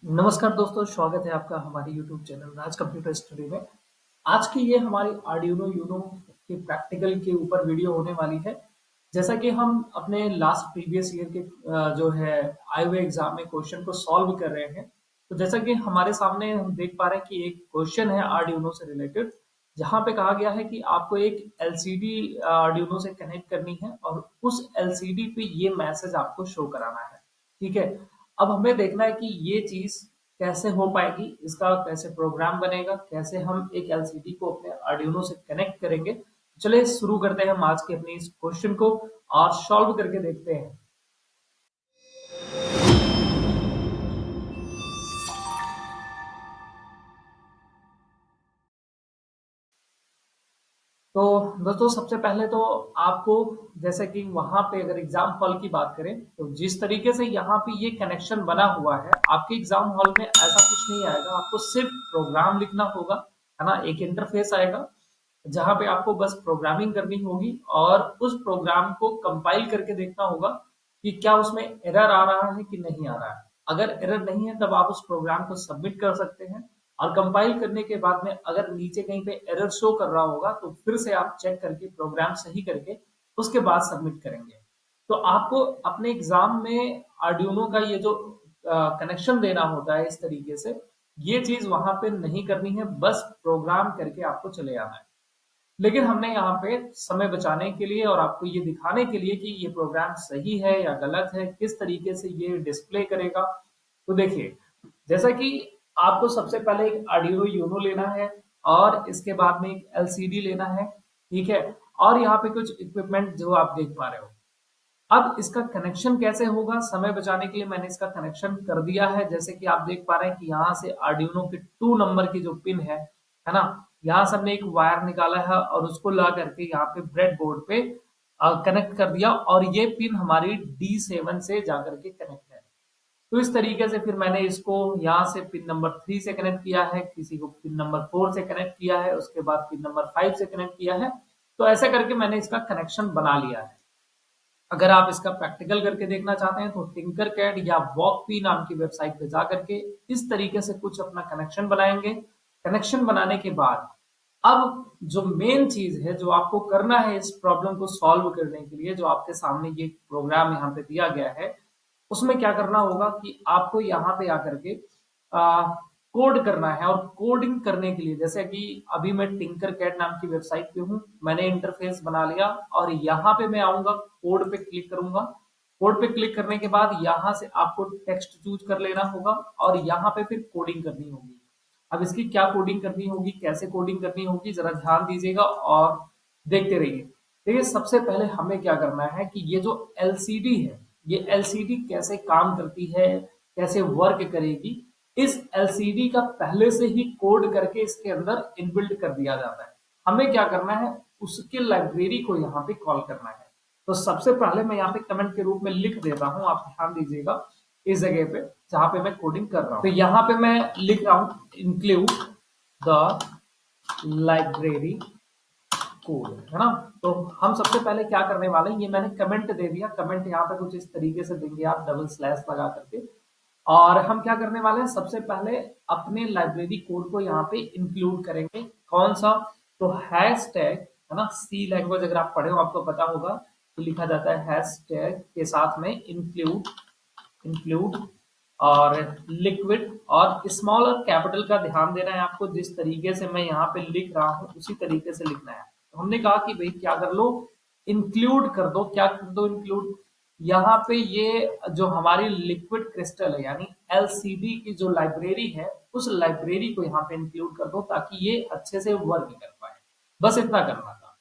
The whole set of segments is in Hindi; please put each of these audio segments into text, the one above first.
नमस्कार दोस्तों, स्वागत है आपका हमारे YouTube चैनल राज कंप्यूटर स्टडी में। आज की ये हमारी आर्डिनो यूनो के प्रैक्टिकल के ऊपर वीडियो होने वाली है। जैसा कि हम अपने लास्ट प्रीवियस ईयर के जो है आए हुए एग्जाम में क्वेश्चन को सॉल्व कर रहे हैं। तो जैसा कि हमारे सामने हम देख पा रहे हैं कि एक क्वेश्चन है आर्डिनो से रिलेटेड, जहाँ पे कहा गया है कि आपको एक एलसीडी आर्डिनो से कनेक्ट करनी है और उस एलसीडी पे ये मैसेज आपको शो कराना है। ठीक है, अब हमें देखना है कि ये चीज कैसे हो पाएगी, इसका कैसे प्रोग्राम बनेगा, कैसे हम एक एलसीडी को अपने आर्डिनो से कनेक्ट करेंगे। चलिए शुरू करते हैं हम आज के अपनी इस क्वेश्चन को और सॉल्व करके देखते हैं। तो दोस्तों सबसे पहले तो आपको, जैसे कि वहां पे अगर एग्जाम हॉल की बात करें तो जिस तरीके से यहाँ पे ये कनेक्शन बना हुआ है, आपके एग्जाम हॉल में ऐसा कुछ नहीं आएगा। आपको सिर्फ प्रोग्राम लिखना होगा, है ना। एक इंटरफेस आएगा जहां पे आपको बस प्रोग्रामिंग करनी होगी और उस प्रोग्राम को कंपाइल करके देखना होगा कि क्या उसमें एरर आ रहा है कि नहीं आ रहा है। अगर एरर नहीं है तब आप उस प्रोग्राम को सबमिट कर सकते हैं, और कंपाइल करने के बाद में अगर नीचे कहीं पे एरर शो कर रहा होगा तो फिर से आप चेक करके प्रोग्राम सही करके उसके बाद सबमिट करेंगे। तो आपको अपने एग्जाम में आर्डिनो का ये जो कनेक्शन देना होता है इस तरीके से, ये चीज वहां पे नहीं करनी है, बस प्रोग्राम करके आपको चले आना है। लेकिन हमने यहाँ पे समय बचाने के लिए और आपको ये दिखाने के लिए कि ये प्रोग्राम सही है या गलत है, किस तरीके से ये डिस्प्ले करेगा। तो देखिए, जैसा कि आपको सबसे पहले एक आर्डिनो यूनो लेना है और इसके बाद में एक एलसीडी लेना है। ठीक है, और यहाँ पे कुछ इक्विपमेंट जो आप देख पा रहे हो। अब इसका कनेक्शन कैसे होगा, समय बचाने के लिए मैंने इसका कनेक्शन कर दिया है। जैसे कि आप देख पा रहे हैं कि यहाँ से आर्डिनो के 2 नंबर की जो पिन है ना, यहाँ से हमने एक वायर निकाला है और उसको ला करके यहाँ पे ब्रेड बोर्ड पे कनेक्ट कर दिया, और ये पिन हमारी D7 से जाकर के कनेक्ट है। तो इस तरीके से फिर मैंने इसको यहाँ से पिन नंबर 3 से कनेक्ट किया है, किसी को पिन नंबर 4 से कनेक्ट किया है, उसके बाद पिन नंबर 5 से कनेक्ट किया है। तो ऐसे करके मैंने इसका कनेक्शन बना लिया है। अगर आप इसका प्रैक्टिकल करके देखना चाहते हैं तो टिंकरकैड या वॉकपी नाम की वेबसाइट पे जा करके इस तरीके से कुछ अपना कनेक्शन बनाएंगे। कनेक्शन बनाने के बाद अब जो मेन चीज है जो आपको करना है इस प्रॉब्लम को सॉल्व करने के लिए, जो आपके सामने ये प्रोग्राम यहाँ पे दिया गया है, उसमें क्या करना होगा कि आपको यहाँ पे आकर के कोड करना है। और कोडिंग करने के लिए, जैसे कि अभी मैं टिंकर कैट नाम की वेबसाइट पे हूँ, मैंने इंटरफेस बना लिया और यहाँ पे मैं आऊंगा, कोड पे क्लिक करूंगा। कोड पे क्लिक करने के बाद यहाँ से आपको टेक्स्ट चूज कर लेना होगा और यहाँ पे फिर कोडिंग करनी होगी। अब इसकी क्या कोडिंग करनी होगी, कैसे कोडिंग करनी होगी, जरा ध्यान दीजिएगा और देखते रहिए। देखिए, सबसे पहले हमें क्या करना है कि ये जो एलसीडी है, ये एलसीडी कैसे काम करती है, कैसे वर्क करेगी, इस एलसीडी का पहले से ही कोड करके इसके अंदर इनबिल्ट कर दिया जाता है। हमें क्या करना है, उसके लाइब्रेरी को यहाँ पे कॉल करना है। तो सबसे पहले मैं यहाँ पे कमेंट के रूप में लिख देता हूँ, आप ध्यान दीजिएगा इस जगह पे जहां पे मैं कोडिंग कर रहा हूँ। तो यहाँ पे मैं लिख रहा हूँ इंक्लूड द लाइब्रेरी कोड, है ना। तो हम सबसे पहले क्या करने वाले हैं, ये मैंने कमेंट दे दिया। कमेंट यहाँ पे कुछ इस तरीके से देंगे आप, डबल स्लैश लगा करके। और हम क्या करने वाले हैं, सबसे पहले अपने लाइब्रेरी कोड को यहाँ पे इंक्लूड करेंगे। कौन सा, तो हैश टैग, है ना। सी लैंग्वेज अगर आप पढ़े हो आपको पता होगा कि लिखा जाता है हैश टैग के साथ में इंक्लूड, इंक्लूड और लिक्विड, और स्मॉल और कैपिटल का ध्यान देना है आपको। जिस तरीके से मैं यहाँ पे लिख रहा हूँ उसी तरीके से लिखना है। तो हमने कहा कि भाई क्या कर लो, इंक्लूड कर दो। क्या कर दो, इंक्लूड। यहाँ पे ये जो हमारी लिक्विड क्रिस्टल है यानी एलसीडी की जो लाइब्रेरी है, उस लाइब्रेरी को यहाँ पे इंक्लूड कर दो ताकि ये अच्छे से वर्क कर पाए। बस इतना करना था।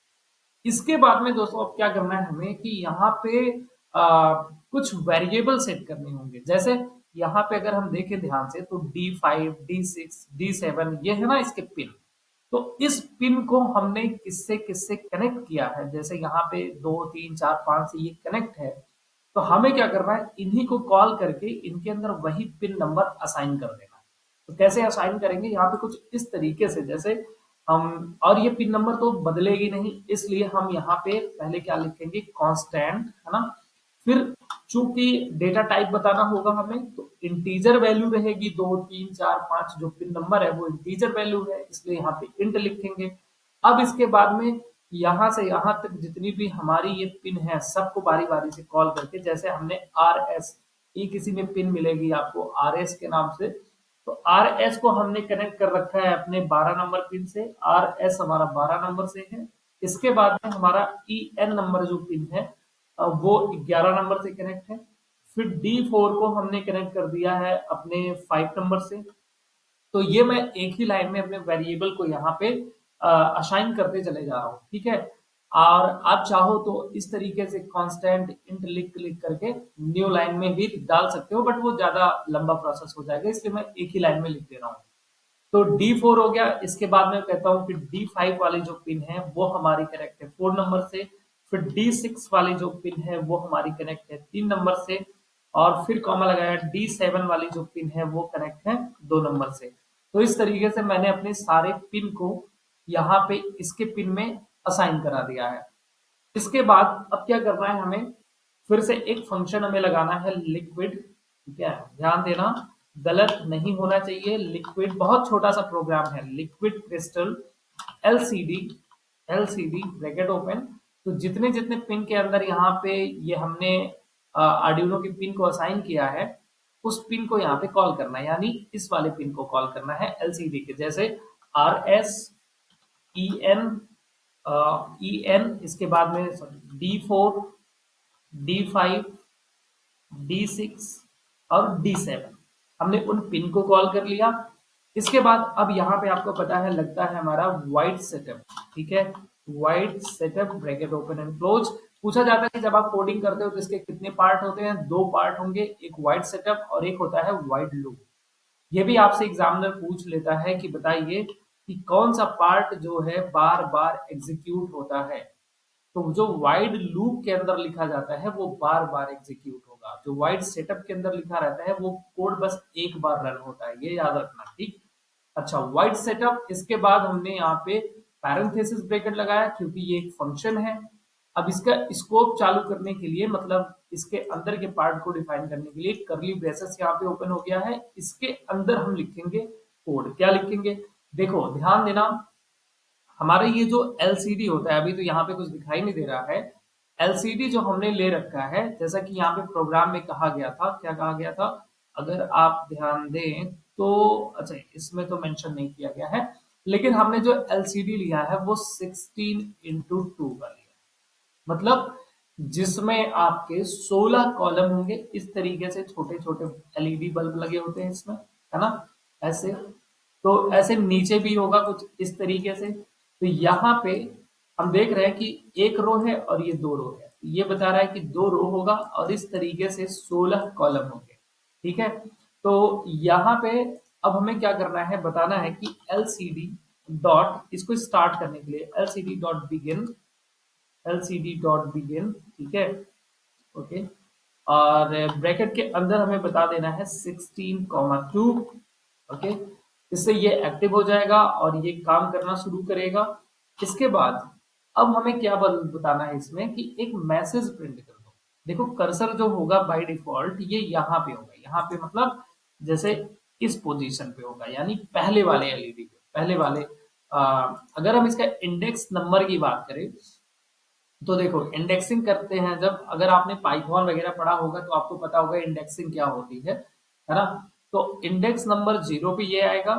इसके बाद में दोस्तों अब क्या करना है हमें कि यहाँ पे कुछ वेरिएबल सेट करने होंगे। जैसे यहाँ पे अगर हम देखें ध्यान से तो D5, D6, D7 ये है ना इसके पिन। तो इस पिन को हमने किससे किससे कनेक्ट किया है, जैसे यहाँ पे 2, 3, 4, 5 से ये कनेक्ट है। तो हमें क्या करना है, इन्हीं को कॉल करके इनके अंदर वही पिन नंबर असाइन कर देना है। तो कैसे असाइन करेंगे, यहाँ पे कुछ इस तरीके से, जैसे हम, और ये पिन नंबर तो बदलेगी नहीं, इसलिए हम यहाँ पे पहले क्या लिखेंगे, कांस्टेंट, है ना। फिर चूंकि डेटा टाइप बताना होगा हमें, तो इंटीजर वैल्यू रहेगी, 2 3 4 5 जो पिन नंबर है वो इंटीजर वैल्यू है, इसलिए यहाँ पे इंट लिखेंगे। अब इसके बाद में यहाँ से यहाँ तक जितनी भी हमारी ये पिन है सबको बारी बारी से कॉल करके, जैसे हमने आर एस, ये किसी में पिन मिलेगी आपको आर एस के नाम से, तो आर एस को हमने कनेक्ट कर रखा है अपने 12 नंबर पिन से, आर एस हमारा 12 नंबर से है। इसके बाद में हमारा ई एन नंबर जो पिन है वो 11 नंबर से कनेक्ट है। फिर D4 को हमने कनेक्ट कर दिया है अपने 5 नंबर से। तो ये मैं एक ही लाइन में अपने वेरिएबल को यहाँ पे असाइन करते चले जा रहा हूँ, ठीक है। और आप चाहो तो इस तरीके से कांस्टेंट इंट लिख क्लिक करके न्यू लाइन में भी डाल सकते हो, बट वो ज्यादा लंबा प्रोसेस हो जाएगा, इसलिए मैं एक ही लाइन में लिख दे रहा हूँ। तो D4 हो गया। इसके बाद मैं कहता हूँ कि D5 वाली जो पिन है वो हमारी कनेक्ट है 4 नंबर से। फिर D6 वाली जो पिन है वो हमारी कनेक्ट है 3 नंबर से, और फिर कॉमा लगाया D7 वाली जो पिन है वो कनेक्ट है 2 नंबर से। तो इस तरीके से मैंने अपने सारे पिन को यहाँ पे इसके पिन में असाइन करा दिया है। इसके बाद अब क्या करना है हमें, फिर से एक फंक्शन हमें लगाना है लिक्विड, ठीक है। ध्यान देना गलत नहीं होना चाहिए। लिक्विड बहुत छोटा सा प्रोग्राम है, liquid crystal LCD, LCD bracket open. तो जितने जितने पिन के अंदर यहाँ पे ये हमने आर्डिनो की पिन को असाइन किया है, उस पिन को यहाँ पे कॉल करना है, यानी इस वाले पिन को कॉल करना है एलसीडी के, जैसे R S E N, E N, इसके बाद में D4, D5, D6 और D7, हमने उन पिन को कॉल कर लिया। इसके बाद अब यहाँ पे आपको पता है लगता है हमारा वाइड सेटअप, ठीक है। Wide setup bracket open and close. पूछा जाता है कि जब आप कोडिंग करते हो तो इसके कितने पार्ट होते हैं, 2 पार्ट होंगे, एक वाइड सेटअप और एक होता है वाइड लूप। ये भी आपसे एग्जामिनर पूछ लेता है कि बताइए कि कौन सा पार्ट जो है बार बार एग्जीक्यूट होता है। तो जो वाइड लूप के अंदर लिखा जाता है वो बार बार एग्जीक्यूट होगा, जो वाइड सेटअप के अंदर लिखा रहता है वो कोड बस एक बार रन होता है, ये याद रखना, ठीक। अच्छा, वाइड सेटअप। इसके बाद हमने यहाँ पे पैरेंथेसिस ब्रैकेट लगाया क्योंकि ये एक फंक्शन है। अब इसका स्कोप चालू करने के लिए, मतलब इसके अंदर के पार्ट को डिफाइन करने के लिए करली ब्रेसेस यहाँ पे ओपन हो गया है। इसके अंदर हम लिखेंगे कोड। क्या लिखेंगे, देखो ध्यान देना, हमारा ये जो एलसीडी होता है, अभी तो यहाँ पे कुछ दिखाई नहीं दे रहा है, एलसीडी जो हमने ले रखा है, जैसा कि यहाँ पे प्रोग्राम में कहा गया था, क्या कहा गया था, अगर आप ध्यान दें तो, अच्छा इसमें तो मेंशन नहीं किया गया है, लेकिन हमने जो एलसीडी लिया है वो 16x2 का लिया, मतलब जिसमें आपके 16 कॉलम होंगे। इस तरीके से छोटे छोटे एलईडी बल्ब लगे होते हैं इसमें, है ना, ऐसे। तो ऐसे नीचे भी होगा कुछ इस तरीके से। तो यहाँ पे हम देख रहे हैं कि एक रो है और ये 2 रो है, ये बता रहा है कि 2 रो होगा और इस तरीके से 16 कॉलम होंगे, ठीक है। तो यहाँ पे अब हमें क्या करना है, बताना है कि एलसीडी डॉट, इसको स्टार्ट करने के लिए LCD dot begin, LCD dot begin, ठीक है, ओके। और ब्रैकेट के अंदर हमें बता देना है 16,2, ओके। इससे ये एक्टिव हो जाएगा और ये काम करना शुरू करेगा। इसके बाद अब हमें क्या बताना है इसमें कि एक मैसेज प्रिंट कर दो। देखो कर्सर जो होगा बाय डिफॉल्ट ये यहाँ पे होगा, यहाँ पे मतलब जैसे इस पोजीशन पे होगा, यानी पहले वाले एलईडी पे, पहले वाले। अगर हम इसका इंडेक्स नंबर की बात करें तो देखो इंडेक्सिंग करते हैं जब, अगर आपने पाइथन वगैरह पढ़ा होगा तो आपको पता होगा इंडेक्सिंग क्या होती है ना। तो इंडेक्स नंबर 0 पे ये आएगा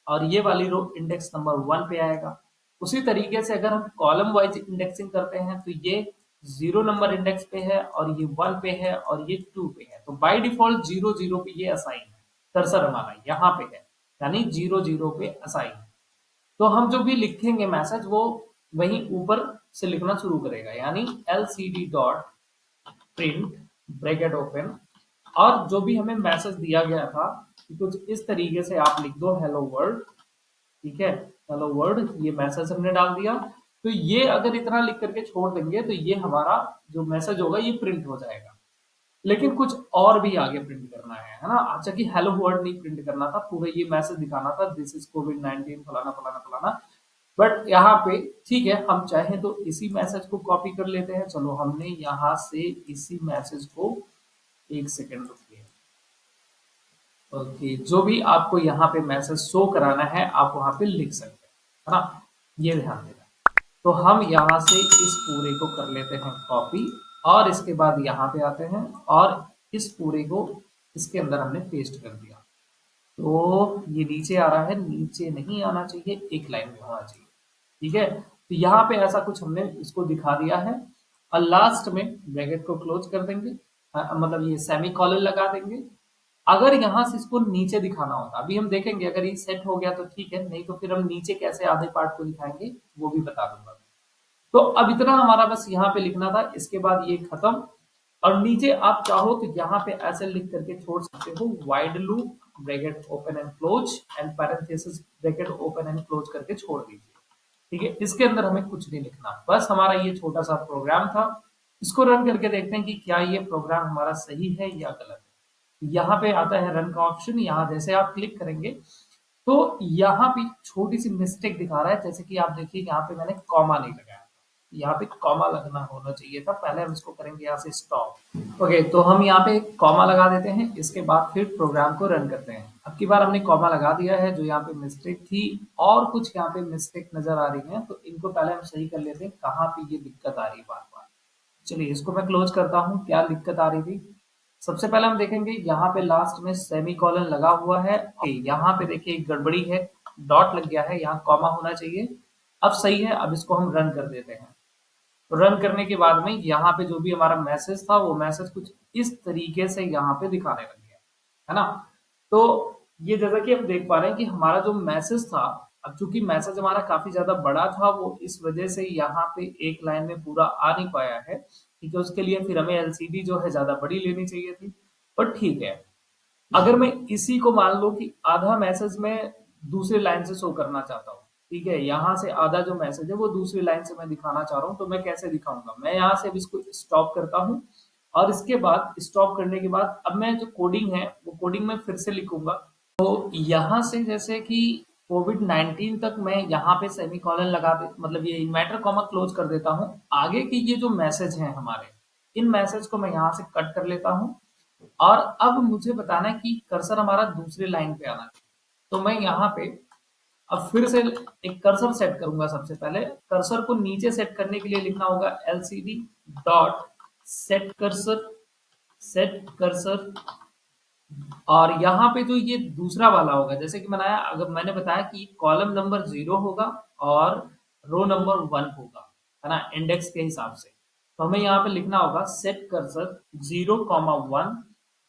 और ये वाली रो इंडेक्स नंबर 1 पे आएगा। उसी तरीके से अगर हम कॉलम वाइज इंडेक्सिंग करते हैं तो ये 0 नंबर इंडेक्स पे है और ये 1 पे है और ये 2 पे है। तो बाय डिफॉल्ट 0 0 पे ये असाइन है, कर्सर हमारा यहाँ पे है, यानी 0 0 पे असाइन है। तो हम जो भी लिखेंगे मैसेज वो वहीं ऊपर से लिखना शुरू करेगा, यानी LCD dot print bracket open, और जो भी हमें मैसेज दिया गया था कुछ इस तरीके से आप लिख दो हेलो वर्ल्ड, ठीक है, हेलो वर्ल्ड, ये मैसेज हमने डाल दिया। तो ये अगर इतना लिख करके छोड़ देंगे तो ये हमारा जो मैसेज होगा ये प्रिंट हो जाएगा। लेकिन कुछ और भी आगे प्रिंट करना है ना। अच्छा कि हेलो वर्ल्ड नहीं प्रिंट करना था, पूरा ये मैसेज दिखाना था, दिस इज कोविड 19 फलाना फलाना फलाना। बट यहाँ पे ठीक है, हम चाहें तो इसी मैसेज को कॉपी कर लेते हैं। चलो हमने यहाँ से इसी मैसेज को, एक सेकेंड रुकिए। ओके, जो भी आपको यहाँ पे मैसेज शो कराना है आप वहां पे लिख सकते हैं, है ना। ये ध्यान देना। तो हम यहाँ से इस पूरे को कर लेते हैं कॉपी, और इसके बाद यहाँ पे आते हैं और इस पूरे को इसके अंदर हमने पेस्ट कर दिया। तो ये नीचे आ रहा है, नीचे नहीं आना चाहिए, एक लाइन में होना चाहिए। ठीक है, तो यहाँ पे ऐसा कुछ हमने इसको दिखा दिया है। और लास्ट में ब्रैकेट को क्लोज कर देंगे, मतलब ये सेमी कॉलन लगा देंगे। अगर यहाँ से इसको नीचे दिखाना होता, अभी हम देखेंगे, अगर ये सेट हो गया तो ठीक है, नहीं तो फिर हम नीचे कैसे आधे पार्ट को दिखाएंगे वो भी बता दूंगा। तो अब इतना हमारा बस यहाँ पे लिखना था, इसके बाद ये खत्म। और नीचे आप चाहो तो यहाँ पे ऐसे लिख करके छोड़ सकते हो, wide loop bracket open and close and parenthesis bracket open and close करके छोड़ दीजिए। ठीक है, इसके अंदर हमें कुछ नहीं लिखना, बस हमारा ये छोटा सा प्रोग्राम था। इसको रन करके देखते हैं कि क्या ये प्रोग्राम हमारा सही है या गलत है। यहाँ पे आता है रन का ऑप्शन, यहाँ जैसे आप क्लिक करेंगे तो यहाँ पे छोटी सी मिस्टेक दिखा रहा है, जैसे कि आप देखिए यहाँ पे मैंने कॉमा नहीं लगाया, यहाँ पे कॉमा लगना होना चाहिए था। पहले हम इसको करेंगे यहाँ से स्टॉप। ओके, तो हम यहाँ पे कॉमा लगा देते हैं, इसके बाद फिर प्रोग्राम को रन करते हैं। अब की बार हमने कॉमा लगा दिया है, जो यहाँ पे मिस्टेक थी और कुछ यहाँ पे मिस्टेक नजर आ रही है, तो इनको पहले हम सही कर लेते हैं, कहाँ पे ये दिक्कत आ रही है बार बार। चलिए इसको मैं क्लोज करता हूँ, क्या दिक्कत आ रही थी। सबसे पहले हम देखेंगे यहाँ पे लास्ट में सेमी कॉलन लगा हुआ है, यहाँ पे देखिए एक गड़बड़ी है, डॉट लग गया है, यहाँ कॉमा होना चाहिए। अब सही है, अब इसको हम रन कर देते हैं। रन करने के बाद में यहाँ पे जो भी हमारा मैसेज था वो मैसेज कुछ इस तरीके से यहाँ पे दिखाने लग गया, है ना। तो ये जैसा कि हम देख पा रहे हैं कि हमारा जो मैसेज था, अब चूंकि मैसेज हमारा काफी ज्यादा बड़ा था, वो इस वजह से यहाँ पे एक लाइन में पूरा आ नहीं पाया है। ठीक है, उसके लिए फिर हमें एलसीडी जो है ज्यादा बड़ी लेनी चाहिए थी, पर ठीक है। अगर मैं इसी को मान लो कि आधा मैसेज में दूसरी लाइन से शो करना चाहता हूँ, ठीक है, यहाँ से आधा जो मैसेज है वो दूसरी लाइन से मैं दिखाना चाह रहा हूँ, तो मैं कैसे दिखाऊंगा। मैं यहाँ से अब इसको स्टॉप करता हूँ, और इसके बाद स्टॉप करने के बाद अब मैं जो कोडिंग है वो कोडिंग में फिर से लिखूंगा। तो यहाँ से जैसे कि कोविड-19 तक मैं यहाँ पे सेमी कॉलन लगा दे, मतलब ये इन्वर्टर कॉमा क्लोज कर देता हूँ। आगे की ये जो मैसेज हैं हमारे, इन मैसेज को मैं यहाँ से कट कर लेता हूँ। और अब मुझे बताना है कि कर्सर हमारा दूसरी लाइन पे आना चाहिए। तो मैं यहाँ पे अब फिर से एक कर्सर सेट करूंगा। सबसे पहले कर्सर को नीचे सेट करने के लिए लिखना होगा LCD dot set cursor, set cursor. और यहाँ पे जो ये दूसरा वाला होगा, जैसे कि बनाया, अगर मैंने बताया कि कॉलम नंबर 0 होगा और रो नंबर 1 होगा, है ना, इंडेक्स के हिसाब से। तो हमें यहाँ पे लिखना होगा सेट कर्सर 0,1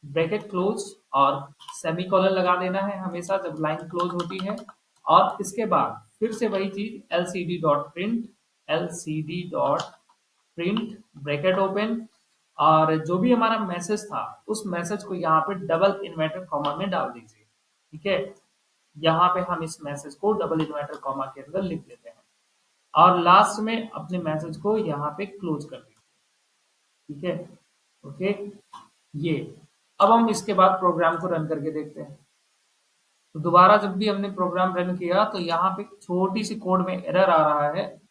ब्रैकेट क्लोज, और सेमीकोलन लगा देना है हमेशा जब लाइन क्लोज होती है। और इसके बाद फिर से वही चीज LCD dot print, LCD dot print bracket open, और जो भी हमारा मैसेज था उस मैसेज को यहाँ पे डबल इन्वर्टर कॉमा में डाल दीजिए। ठीक है, यहाँ पे हम इस मैसेज को डबल इन्वर्टर कॉमा के अंदर लिख देते हैं, और लास्ट में अपने मैसेज को यहाँ पे क्लोज कर दीजिए। ठीक है, ओके। ये अब हम इसके बाद प्रोग्राम को रन करके देखते हैं। तो दोबारा जब भी हमने प्रोग्राम रन किया तो यहाँ पे छोटी सी कोड में एरर आ रहा है।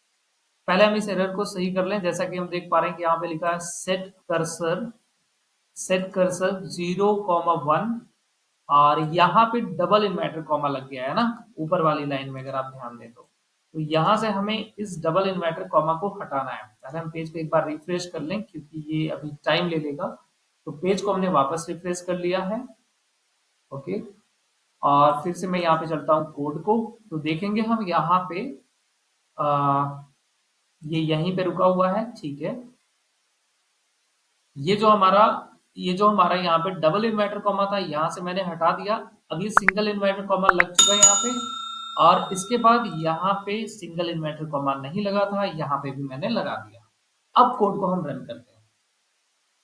पहले हम इस एरर को सही कर लें। जैसा कि हम देख पा रहे हैं कि यहाँ पे लिखा है सेट कर्सर 0,1, और यहाँ पे डबल इन्वर्टर कॉमा लग गया है ना ऊपर वाली लाइन में, अगर आप ध्यान दें तो यहाँ से हमें इस डबल इन्वर्टर कॉमा को हटाना है। पहले हम पेज को एक बार रिफ्रेश कर लें, क्योंकि ये अभी टाइम ले लेगा। तो पेज को हमने वापस रिफ्रेश कर लिया है, ओके। और फिर से मैं यहाँ पे चलता हूँ कोड को, तो देखेंगे हम यहाँ पे ये यहीं पे रुका हुआ है। ठीक है, ये जो हमारा यहाँ पे डबल इन्वर्टर कॉमा था, यहाँ से मैंने हटा दिया। अब ये सिंगल इन्वर्टर कॉमा लग चुका है यहाँ पे, और इसके बाद यहाँ पे सिंगल इन्वर्टर कॉमा नहीं लगा था, यहाँ पे भी मैंने लगा दिया। अब कोड को हम रन करते हैं।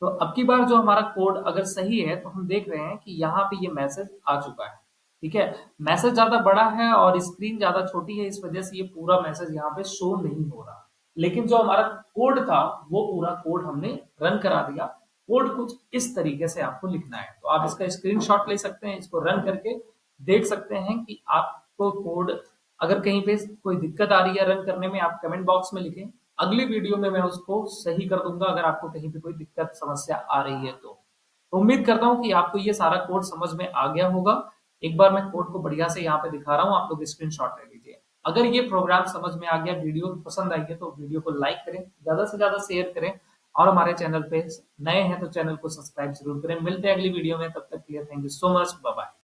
तो अब की बार जो हमारा कोड अगर सही है तो हम देख रहे हैं कि यहाँ पे ये मैसेज आ चुका है। ठीक है, मैसेज ज्यादा बड़ा है और स्क्रीन ज्यादा छोटी है, इस वजह से ये पूरा मैसेज यहाँ पे शो नहीं हो रहा। लेकिन जो हमारा कोड था वो पूरा कोड हमने रन करा दिया। कोड कुछ इस तरीके से आपको लिखना है, तो आप इसका स्क्रीनशॉट ले सकते हैं, इसको रन करके देख सकते हैं कि आपको कोड अगर कहीं पे कोई दिक्कत आ रही है रन करने में, आप कमेंट बॉक्स में लिखें, अगली वीडियो में मैं उसको सही कर दूंगा अगर आपको कहीं पे कोई दिक्कत समस्या आ रही है तो। उम्मीद करता हूँ कि आपको ये सारा कोड समझ में आ गया होगा। एक बार मैं कोड को बढ़िया से यहाँ पे दिखा रहा हूँ, आप लोग स्क्रीनशॉट ले लीजिए। अगर ये प्रोग्राम समझ में आ गया, वीडियो पसंद आई है तो वीडियो को लाइक करें, ज्यादा से ज्यादा शेयर करें, और हमारे चैनल पे नए हैं तो चैनल को सब्सक्राइब जरूर करें। मिलते हैं अगली वीडियो में, तब तक के लिए thank you so much, bye bye.